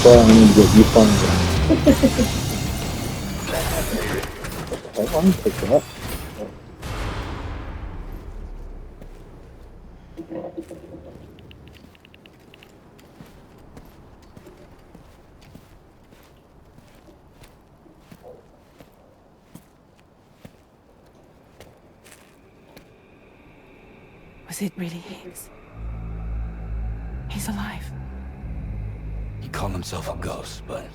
why I need to get you find it. I want to pick that up. Was it really Higgs? He's alive. He called himself a ghost, but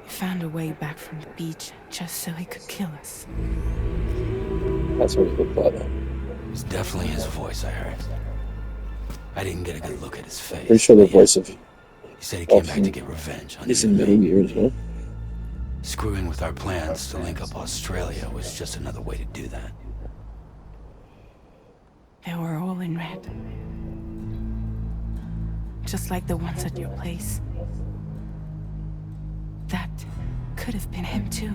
He found a way back from the beach just so he could kill us. That's what it looked like. it's definitely his voice I heard. I didn't get a good look at his face. Pretty sure the but yeah, voice of he said he came back to get revenge on is you in and me. behavior as well. Screwing with our plans to link up Australia was just another way to do that. They were all in red. Just like the ones at your place. That could have been him too.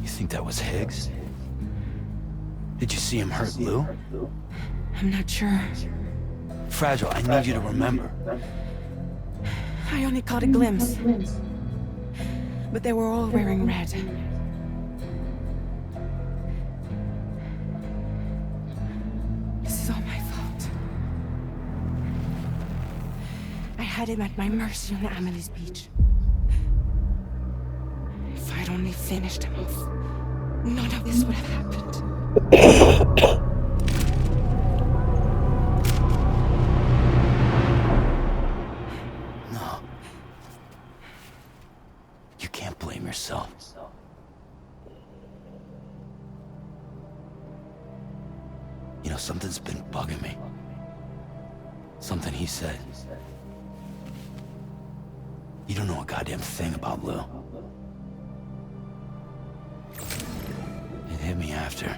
You think that was Higgs? Did you see him hurt Lou? I'm not sure. Fragile, I need you to remember. I only caught a glimpse. But they were all wearing red. This is all my fault. I had him at my mercy on Amelie's beach. If I'd only finished him off, none of this would have happened. No. You can't blame yourself. You know, something's been bugging me. Something he said. You don't know a goddamn thing about Lou. It hit me after.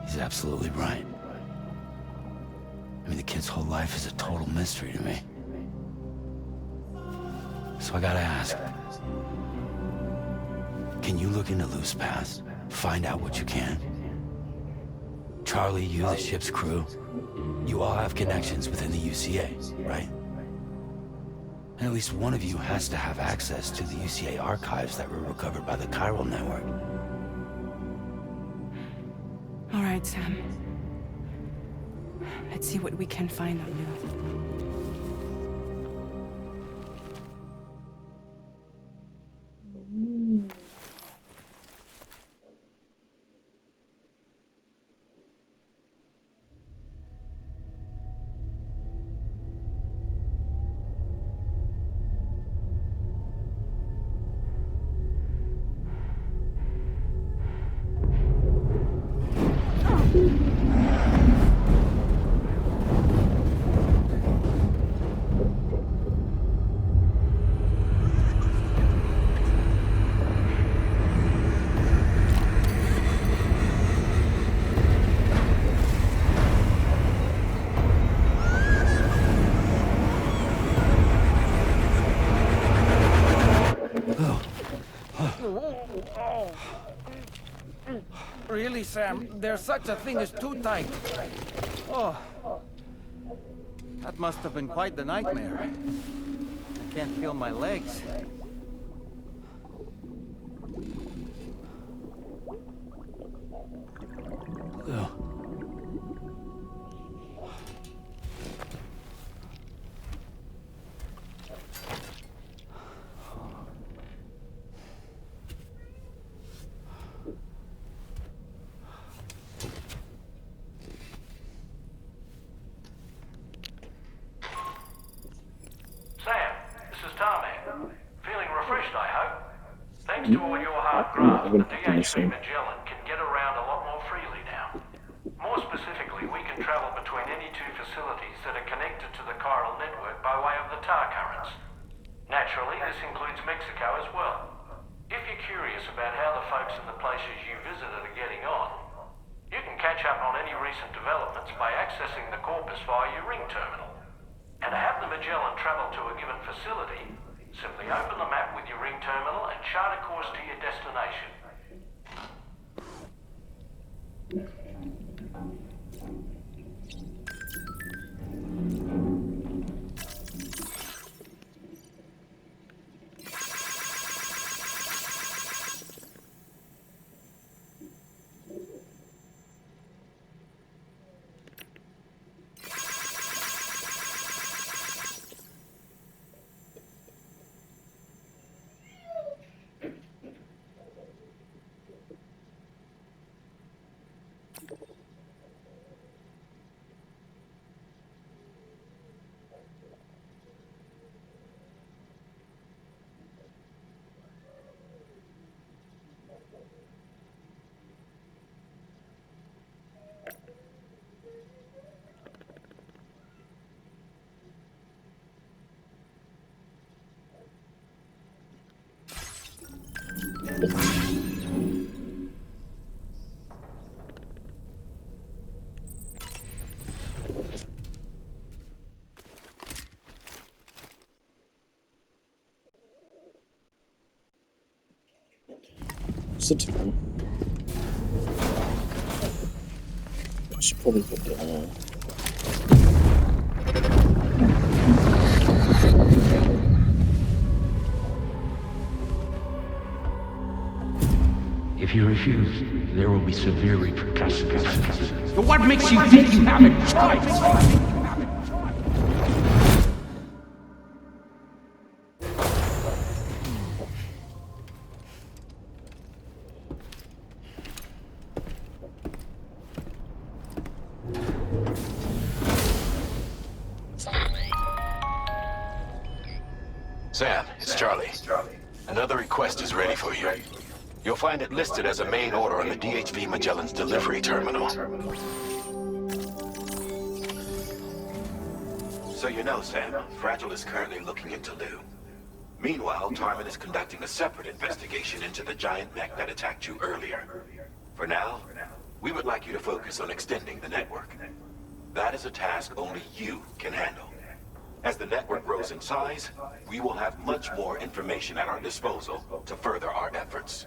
He's absolutely right. I mean, the kid's whole life is a total mystery to me. So I gotta ask. Can you look into Lou's past? Find out what you can? Charlie, you, the ship's crew, you all have connections within the UCA, right? And at least one of you has to have access to the UCA archives that were recovered by the Chiral network. All right, Sam. Let's see what we can find on Lou. Really, Sam? There's such a thing as too tight. Oh. That must have been quite the nightmare. I can't feel my legs. Lou. Sam, this is Tarman. Feeling refreshed, I hope. Thanks to all your hard graft, the DHB Magellan can get around a lot more freely now. More specifically, we can travel between any two facilities that are connected to the chiral network by way of the tar currents. Naturally, this includes Mexico as well. If you're curious about how the folks in the places you visited are getting on, you can catch up on any recent developments by accessing the corpus via your ring terminal. And to have the Magellan travel to a given facility, simply open the map with your ring terminal and chart a course to your destination. It's a time. I should probably put down. If you refuse, there will be severe repercussions. But what makes you think you have a choice? Sam, it's Charlie. Another request is ready for you. You'll find it listed as a main order on the DHV Magellan's delivery terminal. So you know, Sam, Fragile is currently looking into Lou. Meanwhile, Tarman is conducting a separate investigation into the giant mech that attacked you earlier. For now, we would like you to focus on extending the network. That is a task only you can handle. As the network grows in size, we will have much more information at our disposal to further our efforts.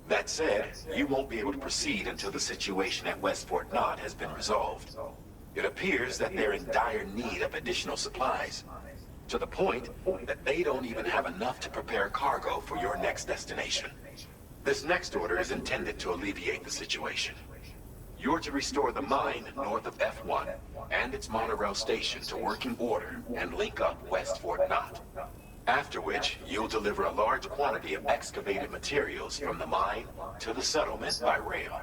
That said, you won't be able to proceed until the situation at West Fort Knott has been resolved. It appears that they're in dire need of additional supplies, to the point that they don't even have enough to prepare cargo for your next destination. This next order is intended to alleviate the situation. You're to restore the mine north of F1 and its monorail station to working order and link up West Fort Knott. After which, you'll deliver a large quantity of excavated materials from the mine to the settlement by rail.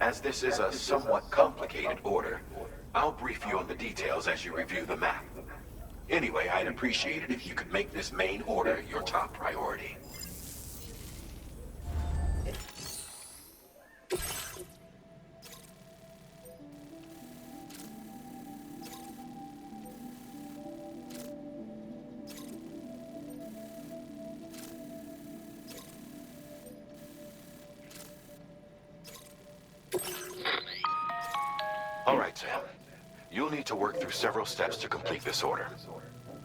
As this is a somewhat complicated order, I'll brief you on the details as you review the map. Anyway, I'd appreciate it if you could make this main order your top priority. All right, Sam. You'll need to work through several steps to complete this order.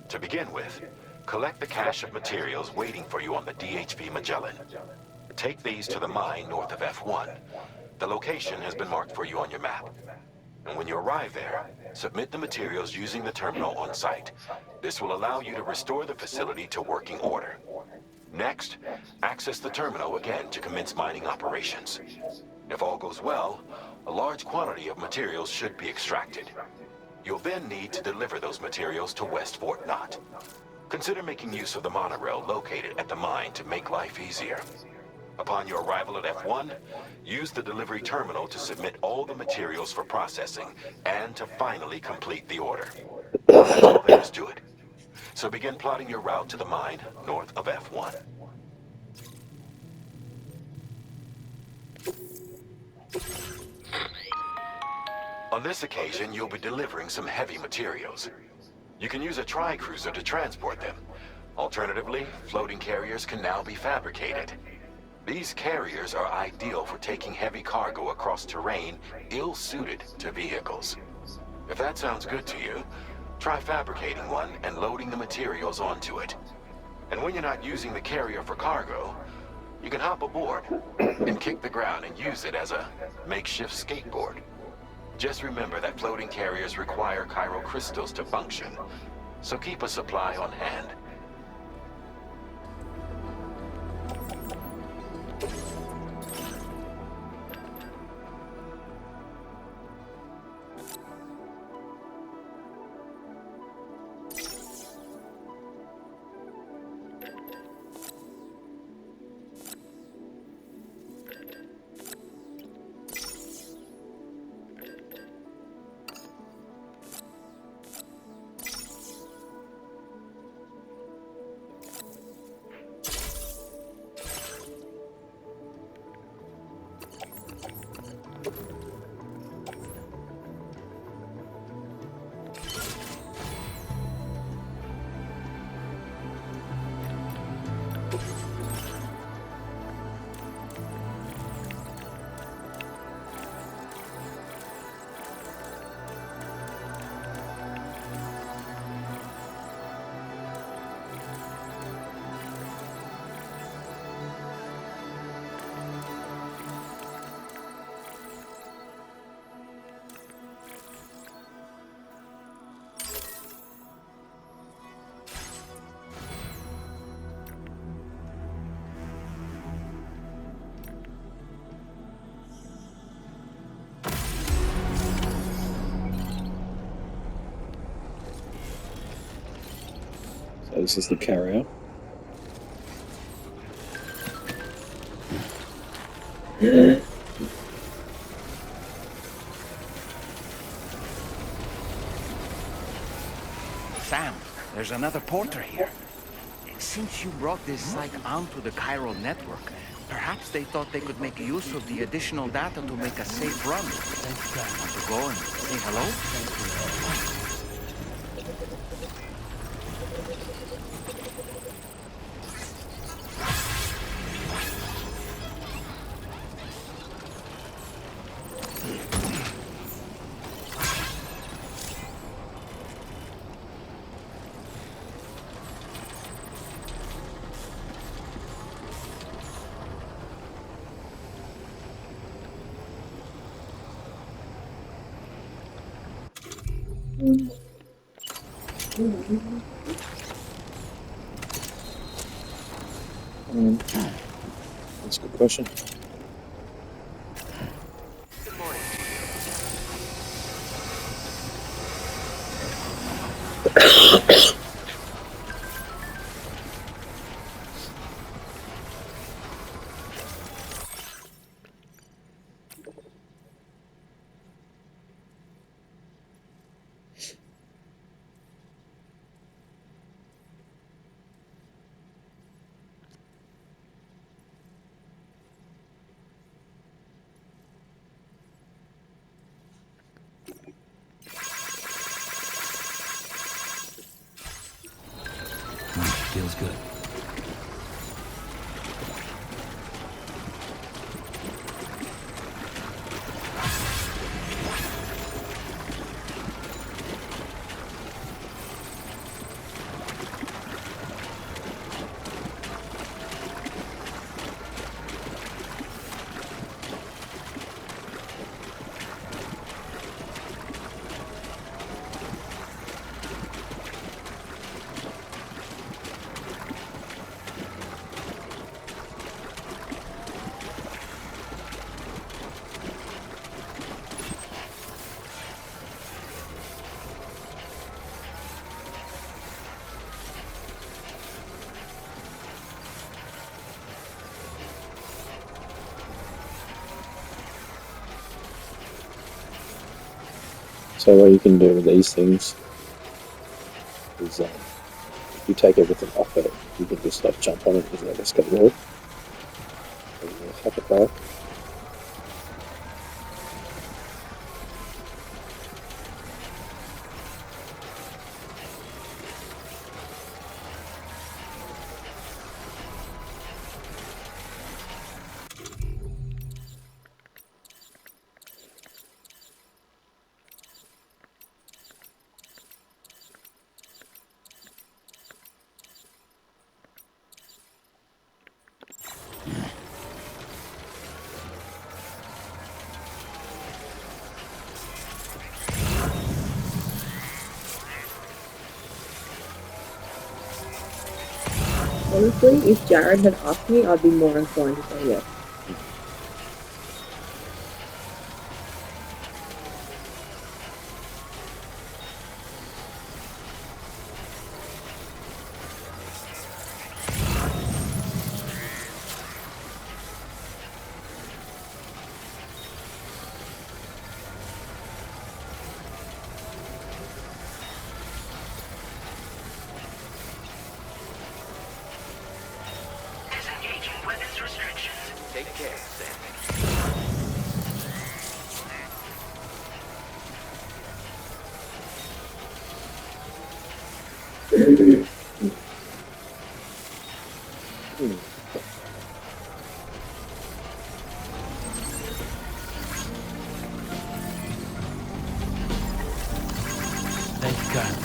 To begin with, collect the cache of materials waiting for you on the DHV Magellan. Take these to the mine north of F1. The location has been marked for you on your map. And when you arrive there, submit the materials using the terminal on site. This will allow you to restore the facility to working order. Next, access the terminal again to commence mining operations. If all goes well, a large quantity of materials should be extracted. You'll then need to deliver those materials to West Fort Knott. Consider making use of the monorail located at the mine to make life easier. Upon your arrival at F1, use the delivery terminal to submit all the materials for processing and to finally complete the order. That's all there is to it. So begin plotting your route to the mine north of F1. On this occasion, you'll be delivering some heavy materials. You can use a tri-cruiser to transport them. Alternatively, floating carriers can now be fabricated. These carriers are ideal for taking heavy cargo across terrain ill-suited to vehicles. If that sounds good to you, try fabricating one and loading the materials onto it. And when you're not using the carrier for cargo, you can hop aboard and kick the ground and use it as a makeshift skateboard. Just remember that floating carriers require chiral crystals to function, so keep a supply on hand. this is the carrier. Sam, there's another porter here. Since you brought this site onto the chiral network, perhaps they thought they could make use of the additional data to make a safe run. Want to go and say hello? That's a good question. Feels good. So what you can do with these things is if you take everything off it, you can just like jump on it and like a skateboard. Hop it back. Honestly, if Jared had asked me, I'd be more inclined to say yes. Take care, Sam. Thank God.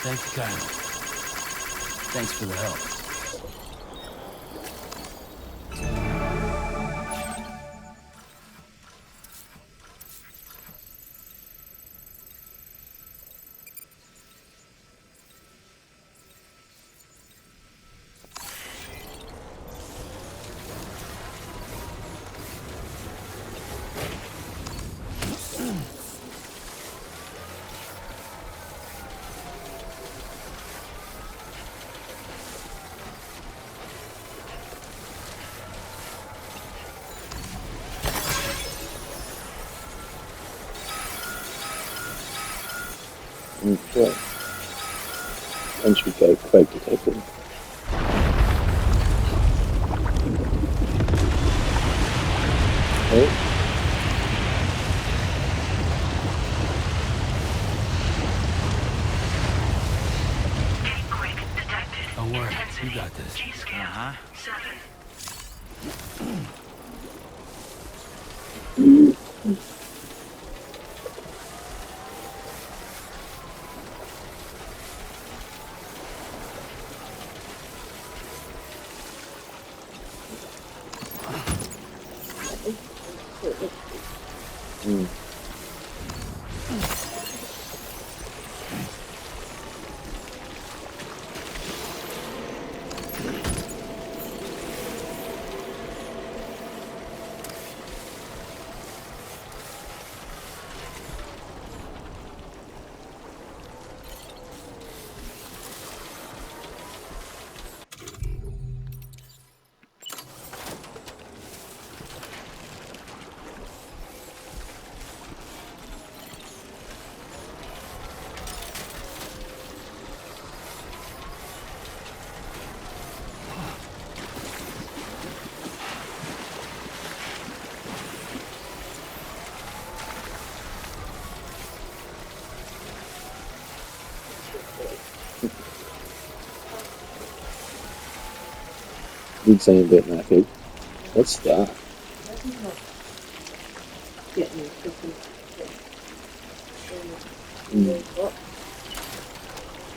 Thanks, Kyle. Thanks for the help. Okay. Once we go quake detected. Oh. Don't worry, you got this. Uh-huh. Mm. Did seem a bit knackered. What's that?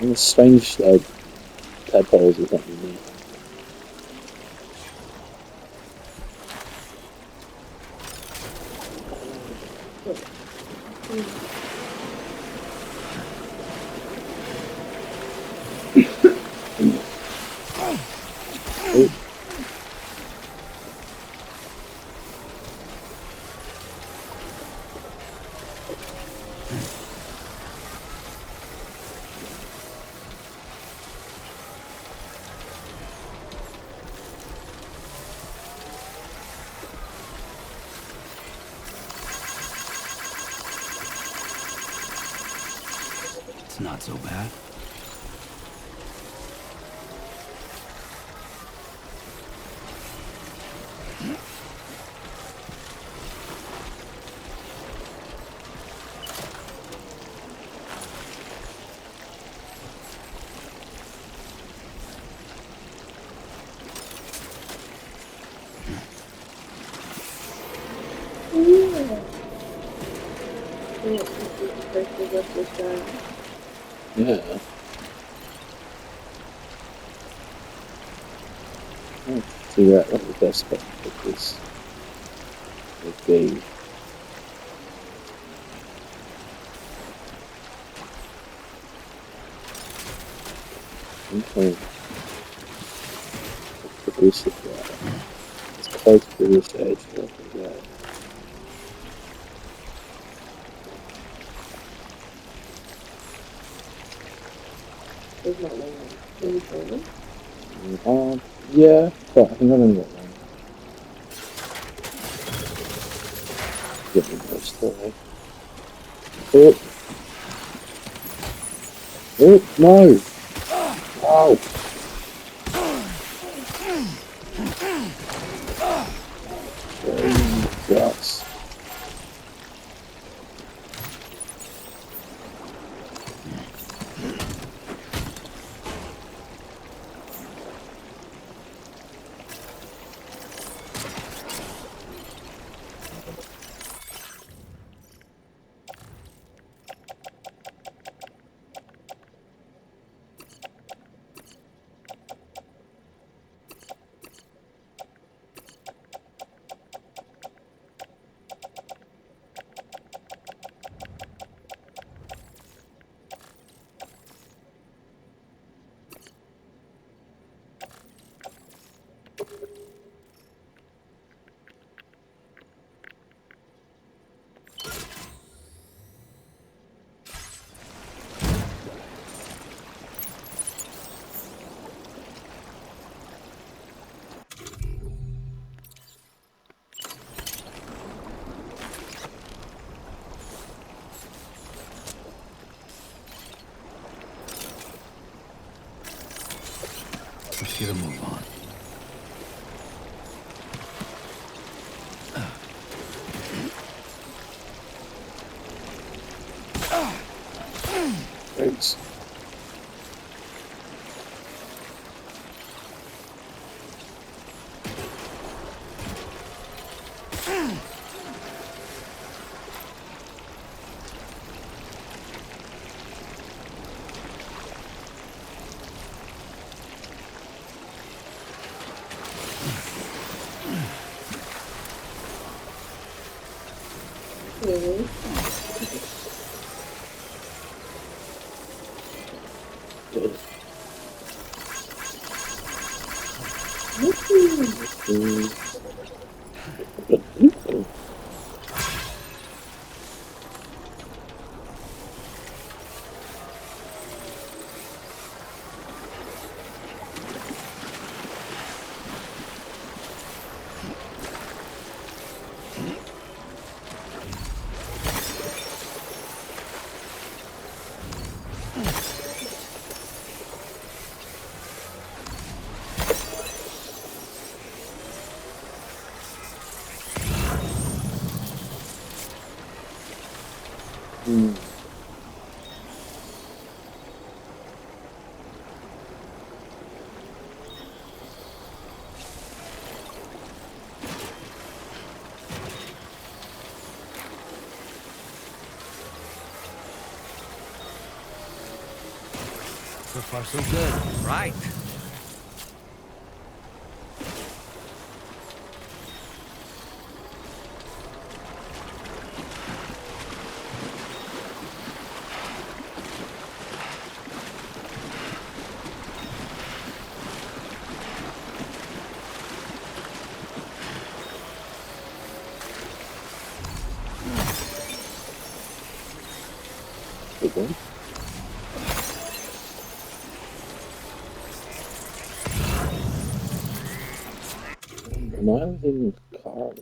And strange tadpoles or something there. Oh. It's not so bad. Yeah. I'll figure out what the best spot to put this would be. Okay. Put this there. It's close to this edge. Yeah. Yeah, but I think I'm in that one. Get me more story. Oh! Oh, no! Oh! Yes. Let's get a move on. Thanks. So far, so good. Right. Good one. Am I within the car?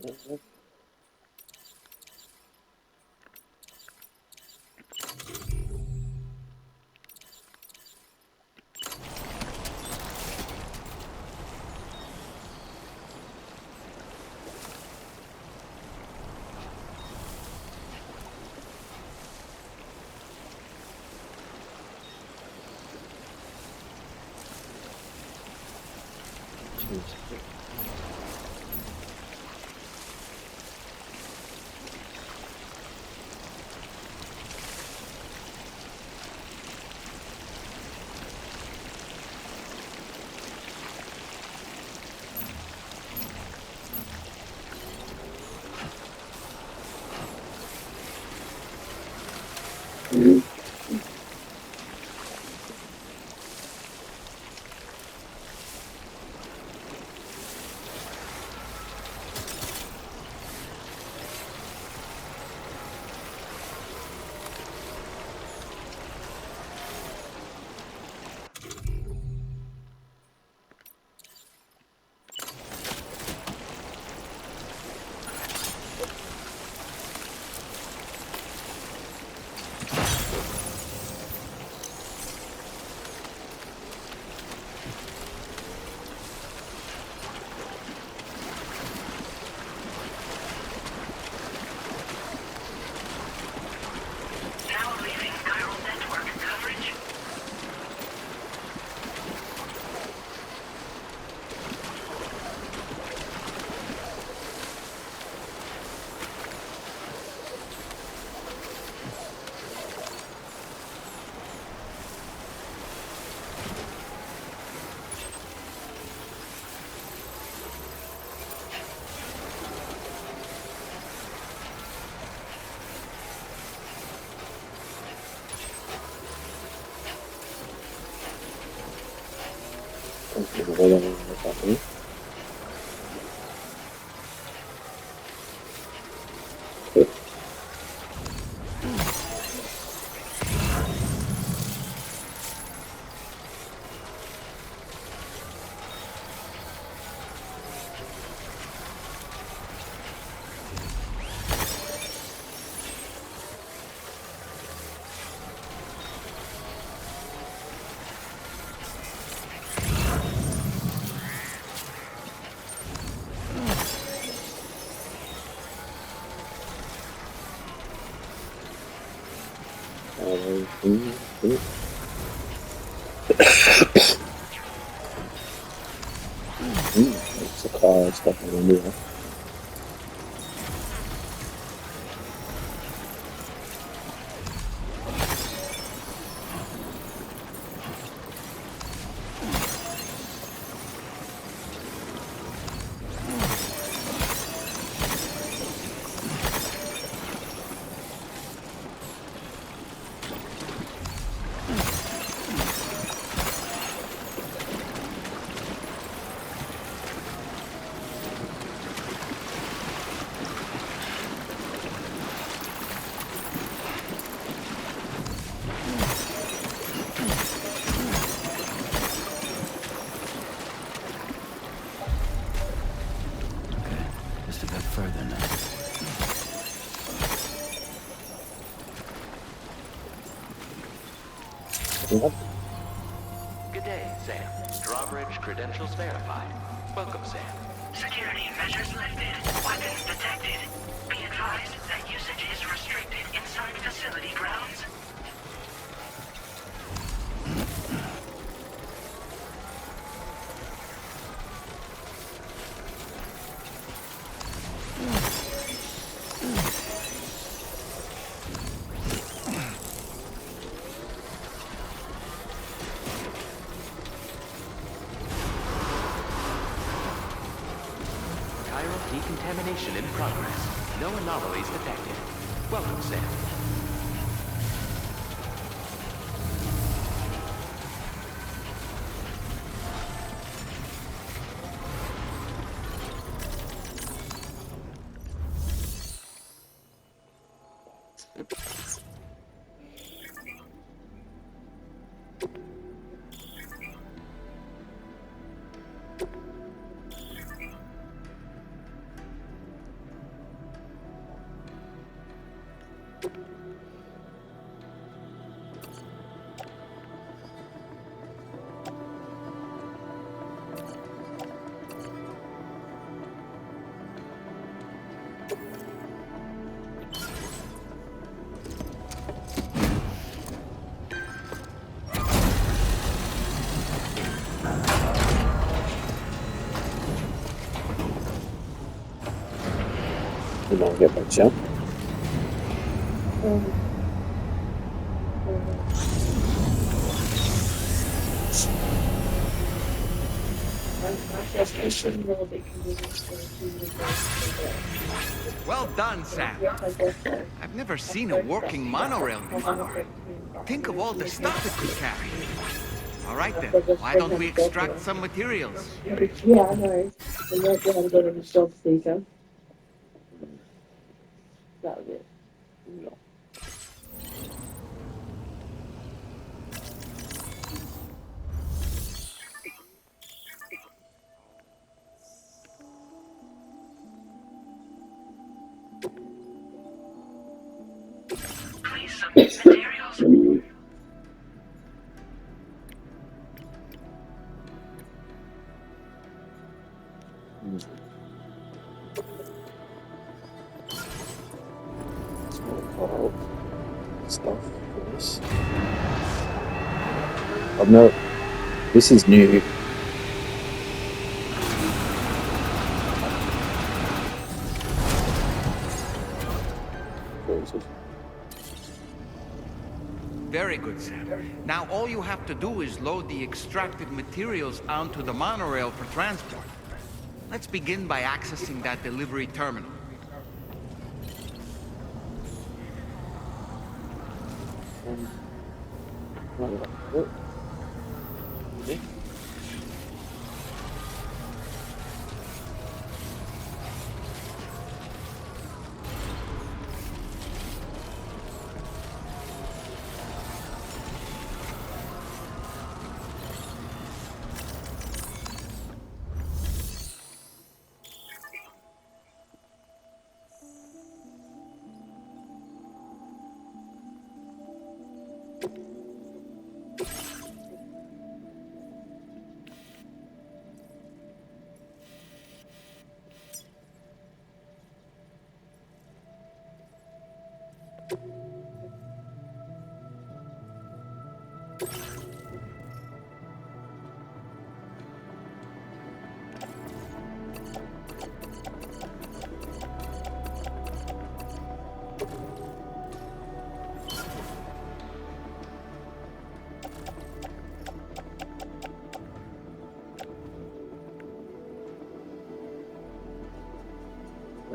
Wait a minute, It's a car stuff in there. Just a bit further now. Good day, Sam. Drawbridge credentials verified. Welcome, Sam. Security measures lifted. Weapons detected. Be advised that usage is restricted inside facility grounds. Decontamination in progress. No anomalies detected. Welcome, Sam. You don't get my jump. Well done, Sam. I've never seen a working monorail before. Think of all the stuff it could carry. All right then, why don't we extract some materials? Yeah, I know. I'm not going to go to the job seeker. That was it. No. Please submit materials. It's not all stuff for this. Oh no, this is new. Where is it? Very good, Sam. Now all you have to do is load the extracted materials onto the monorail for transport. Let's begin by accessing that delivery terminal.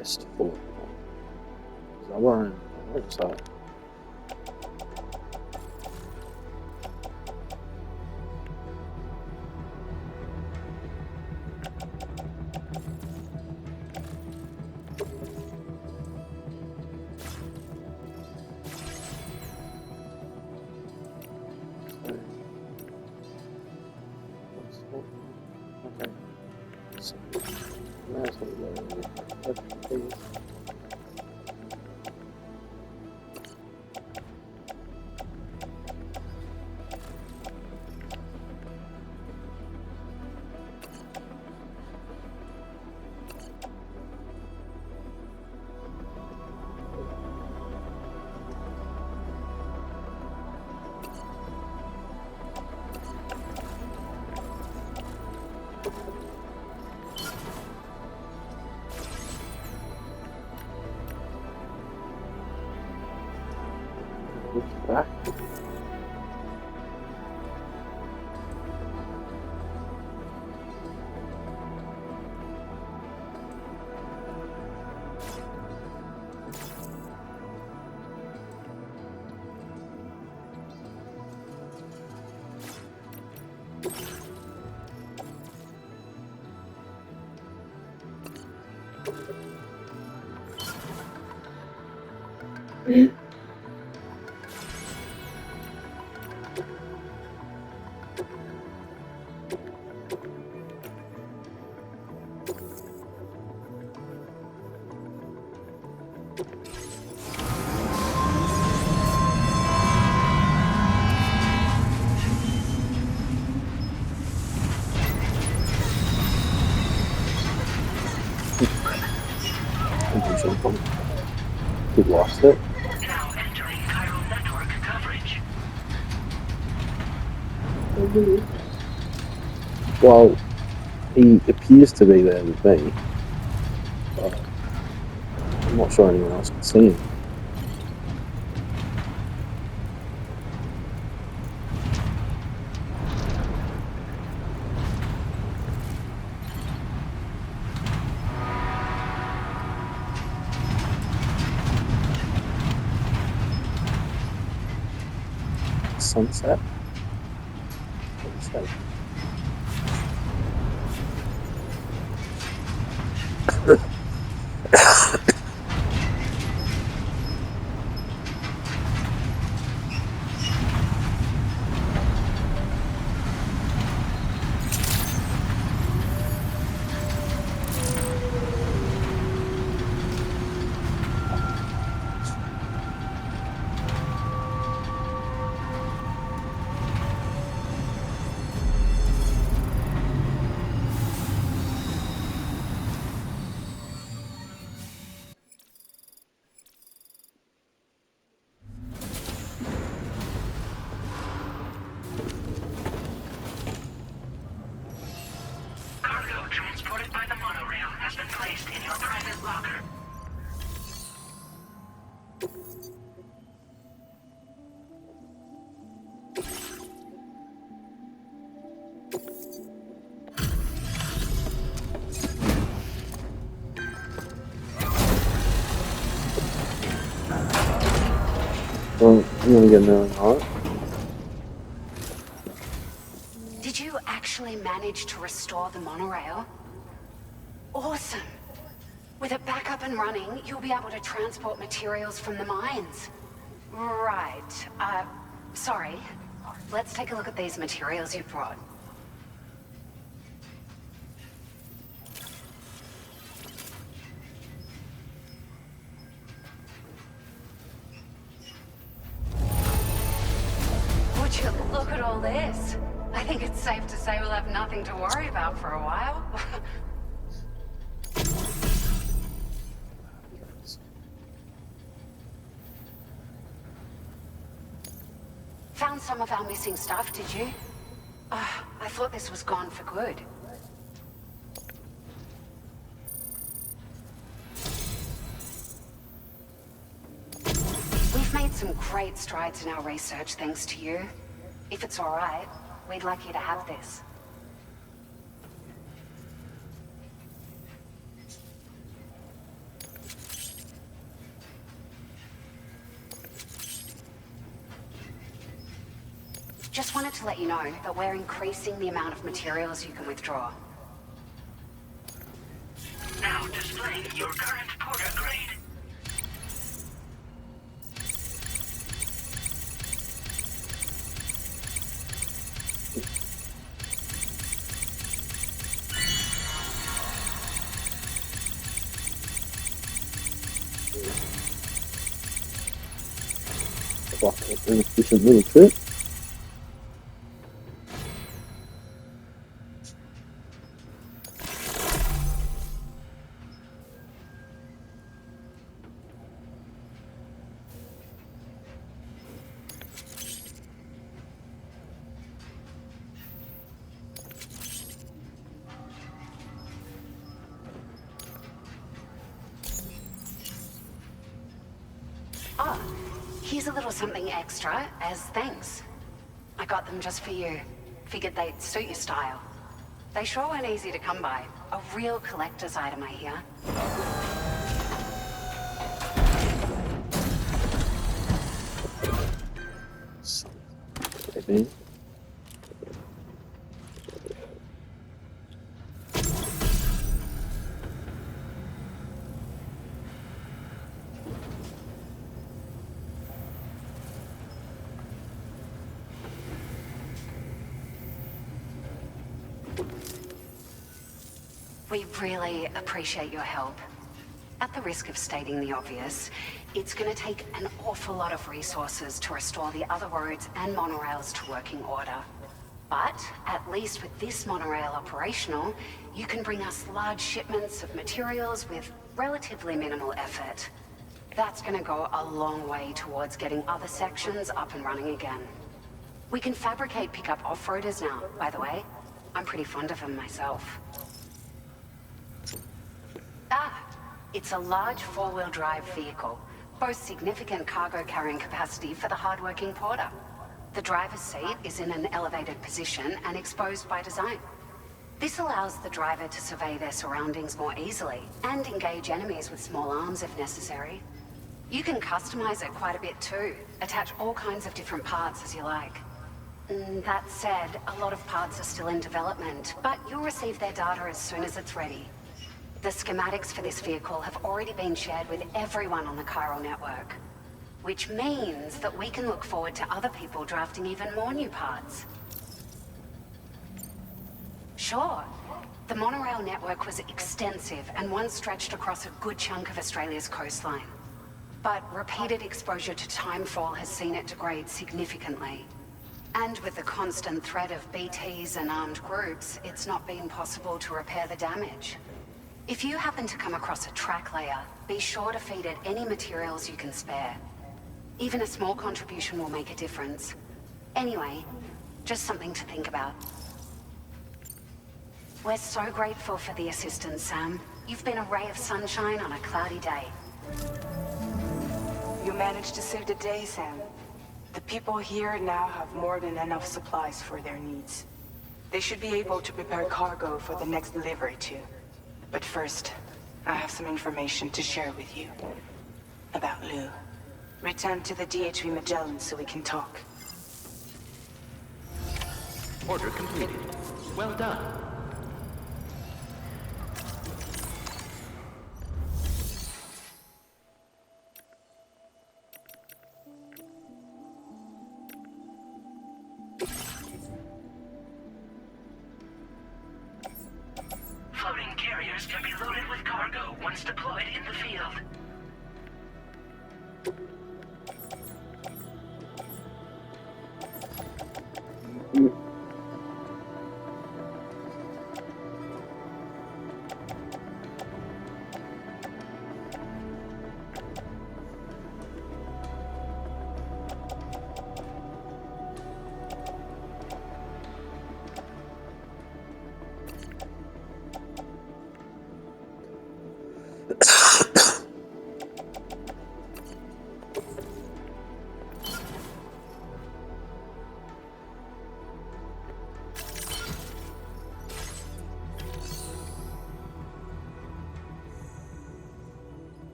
quest for Zoa and so. Okay. So, now it's going to go with back. He lost it. Now entering chiral network coverage. Well, he appears to be there with me, but I'm not sure anyone else can see him. Sunset? What is that? Cargo transported by the monorail has been placed in your private locker. Well, I'm gonna get another heart. Did you actually manage to restore the monorail? Awesome! With it back up and running, you'll be able to transport materials from the mines. Right. Sorry. Let's take a look at these materials you brought. Would you look at all this? I think it's safe to say we'll have nothing to worry about for a while. Found some of our missing stuff, did you? I thought this was gone for good. We've made some great strides in our research thanks to you. If it's all right, we'd like you to have this. Just wanted to let you know that we're increasing the amount of materials you can withdraw. Now displaying your current porter grade. Quite an efficient little trip. Oh, here's a little something extra as thanks. I got them just for you. Figured they'd suit your style. They sure weren't easy to come by. A real collector's item, I hear. Maybe. We really appreciate your help. At the risk of stating the obvious, it's going to take an awful lot of resources to restore the other roads and monorails to working order. But at least with this monorail operational, you can bring us large shipments of materials with relatively minimal effort. That's going to go a long way towards getting other sections up and running again. We can fabricate pickup off-roaders now, by the way. I'm pretty fond of them myself. It's a large four-wheel drive vehicle, boasts significant cargo carrying capacity for the hard-working porter. The driver's seat is in an elevated position and exposed by design. This allows the driver to survey their surroundings more easily and engage enemies with small arms if necessary. You can customize it quite a bit too, attach all kinds of different parts as you like. That said, a lot of parts are still in development, but you'll receive their data as soon as it's ready. The schematics for this vehicle have already been shared with everyone on the chiral network, which means that we can look forward to other people drafting even more new parts. Sure, the monorail network was extensive and once stretched across a good chunk of Australia's coastline. But repeated exposure to timefall has seen it degrade significantly. And with the constant threat of BTs and armed groups, it's not been possible to repair the damage. If you happen to come across a track layer, be sure to feed it any materials you can spare. Even a small contribution will make a difference. Anyway, just something to think about. We're so grateful for the assistance, Sam. You've been a ray of sunshine on a cloudy day. You managed to save the day, Sam. The people here now have more than enough supplies for their needs. They should be able to prepare cargo for the next delivery too. But first, I have some information to share with you. About Lou. Return to the DHV Magellan so we can talk. Order completed. Well done. Floating carriers can be loaded with cargo once deployed in the field.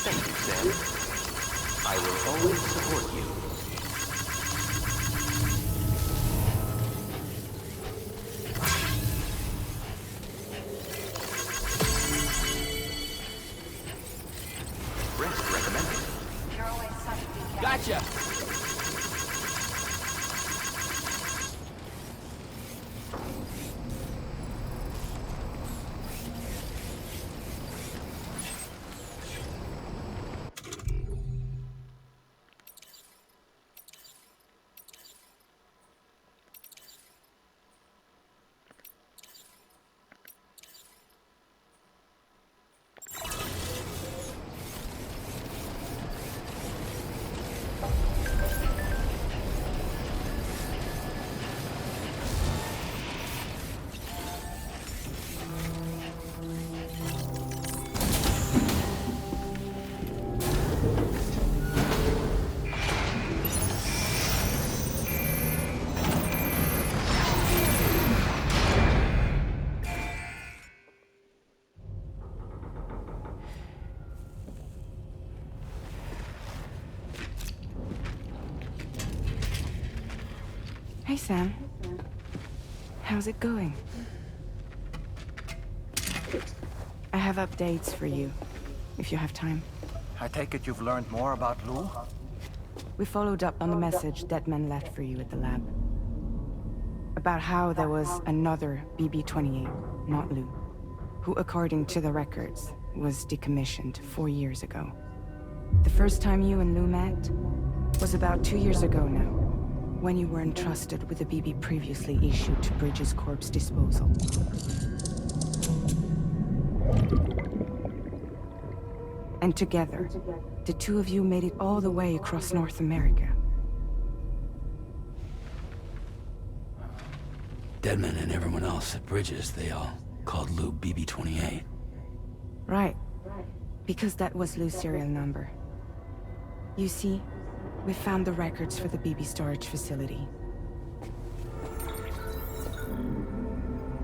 Thank you, Sam. I will always support you. Rest recommended. You're always such a good guy. Gotcha! Hey, Sam. How's it going? I have updates for you, if you have time. I take it you've learned more about Lou? We followed up on the message Deadman left for you at the lab. About how there was another BB-28, not Lou, who, according to the records, was decommissioned 4 years ago. The first time you and Lou met was about 2 years ago now, when you were entrusted with a BB previously issued to Bridges Corp's disposal. And together, the two of you made it all the way across North America. Deadman and everyone else at Bridges, they all called Lou BB-28. Right. Because that was Lou's serial number. You see, we found the records for the BB storage facility.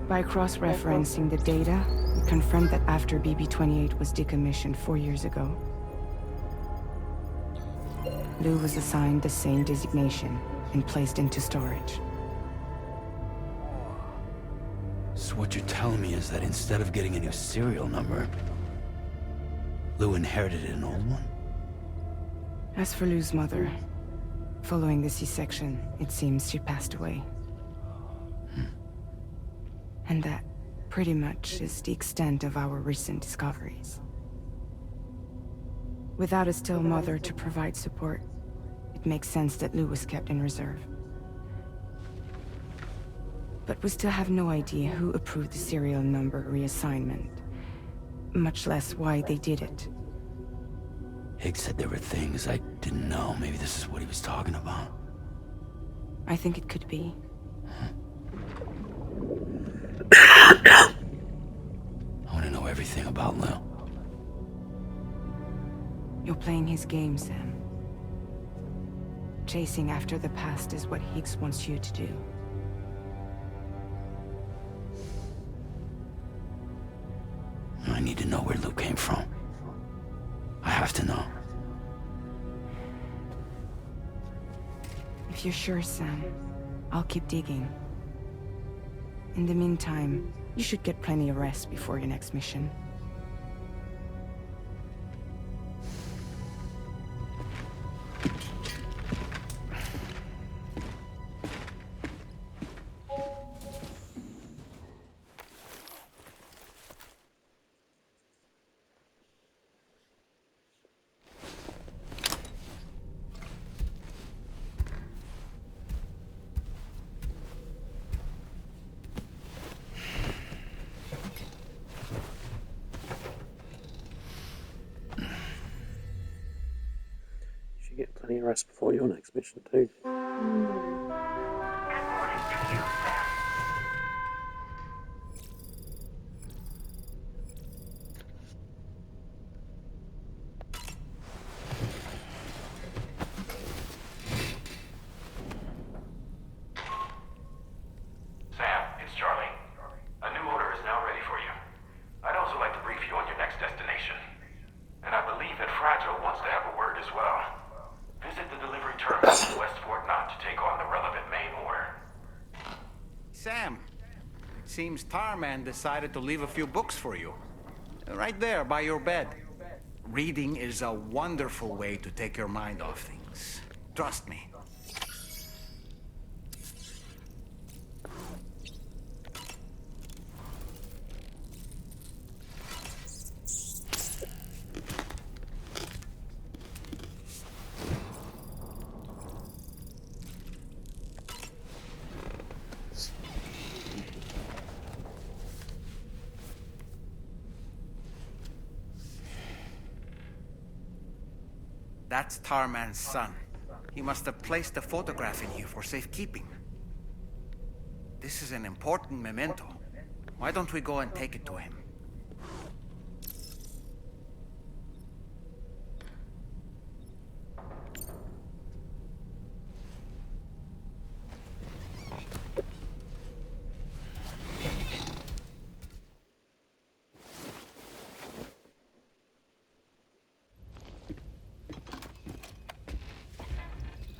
By cross-referencing the data, we confirmed that after BB-28 was decommissioned 4 years ago, Lou was assigned the same designation and placed into storage. So what you're telling me is that instead of getting a new serial number, Lou inherited an old one? As for Lou's mother, following the C-section, it seems she passed away. And that, pretty much, is the extent of our recent discoveries. Without a still mother to provide support, it makes sense that Lou was kept in reserve. But we still have no idea who approved the serial number reassignment, much less why they did it. Higgs said there were things I didn't know. Maybe this is what he was talking about. I think it could be. I want to know everything about Lou. You're playing his game, Sam. Chasing after the past is what Higgs wants you to do. I need to know where Lou came from. I have to know. If you're sure, Sam, I'll keep digging. In the meantime, you should get plenty of rest before your next mission. Get plenty of rest before your next mission too. Good morning to you, Sam. Sam, it's Charlie. A new order is now ready for you. I'd also like to brief you on your next destination. And I believe that Friday seems Tarman decided to leave a few books for you. Right there, by your bed. Reading is a wonderful way to take your mind off things. Trust me. That's Tarman's son. He must have placed a photograph in here for safekeeping. This is an important memento. Why don't we go and take it to him?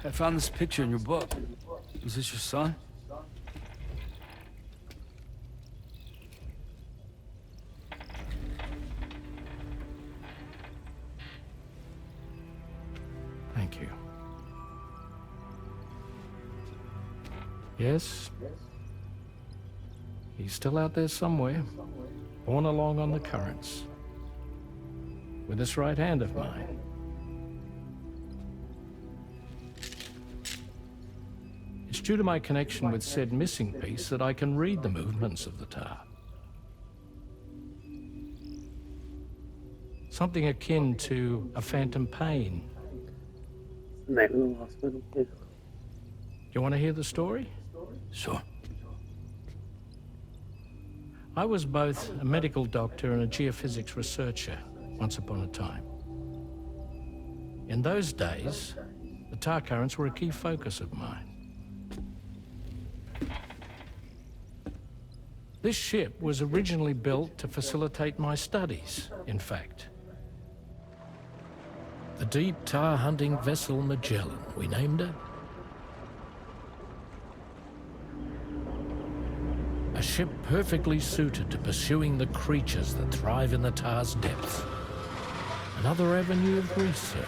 I found this picture in your book. Is this your son? Thank you. Yes. He's still out there somewhere, borne along on the currents, with this right hand of mine. It's due to my connection with said missing piece that I can read the movements of the tar. Something akin to a phantom pain. You want to hear the story? Sure. I was both a medical doctor and a geophysics researcher once upon a time. In those days, the tar currents were a key focus of mine. This ship was originally built to facilitate my studies, in fact. The deep tar hunting vessel Magellan, we named it. A ship perfectly suited to pursuing the creatures that thrive in the tar's depths. Another avenue of research,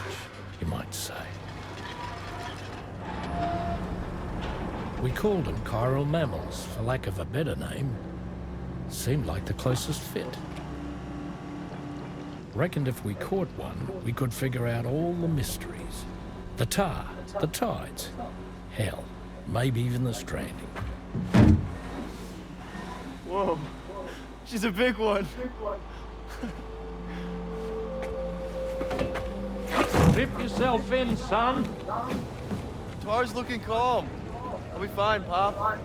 you might say. We called them chiral mammals, for lack of a better name. Seemed like the closest fit. Reckoned if we caught one, we could figure out all the mysteries. The tar, the tides, hell, maybe even the stranding. Whoa, she's a big one. Strip yourself in, son. Tar's looking calm. I'll be fine, Pop.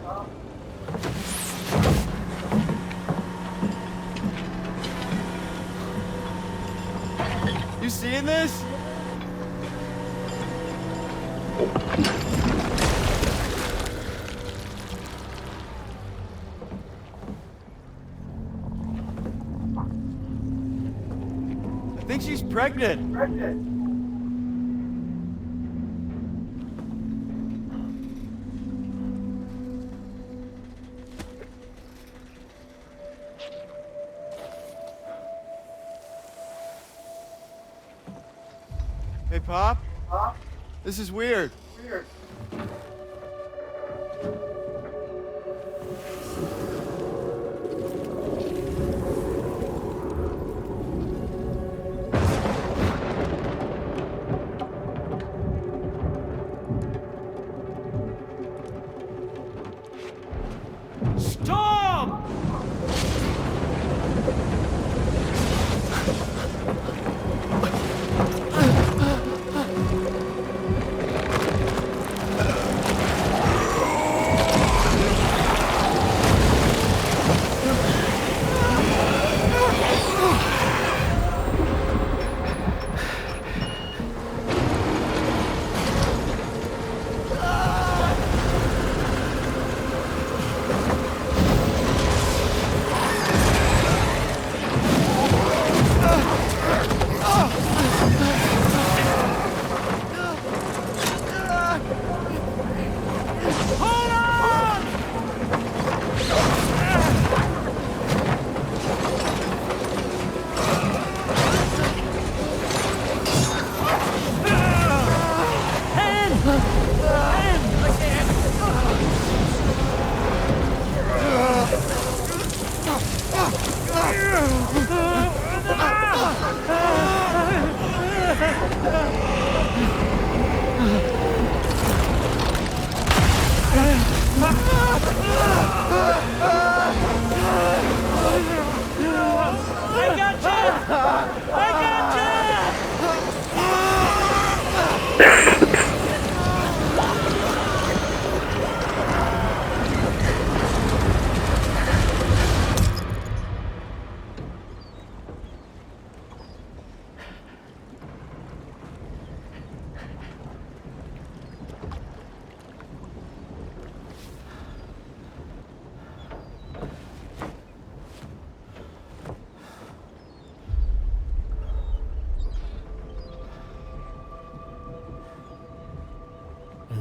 You seeing this? I think she's pregnant. Hey, Pop? This is weird. Storm!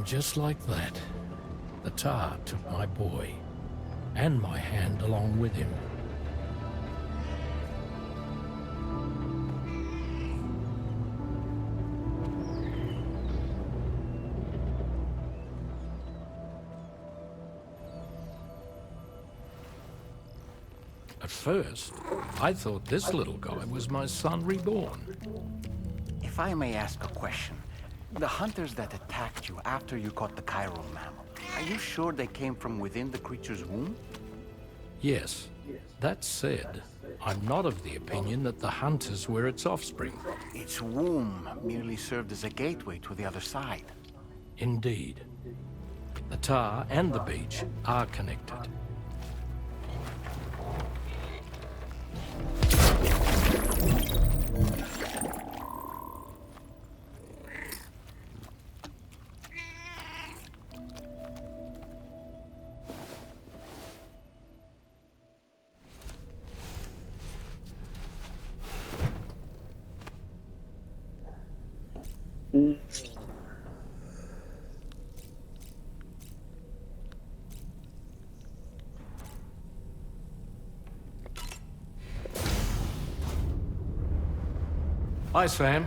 And just like that, the tar took my boy, and my hand along with him. At first, I thought this little guy was my son reborn. If I may ask a question, the hunters that attacked you after you caught the chiral mammal, are you sure they came from within the creature's womb? Yes. That said, I'm not of the opinion that the hunters were its offspring. Its womb merely served as a gateway to the other side. Indeed. The tar and the beach are connected. Hi, Sam.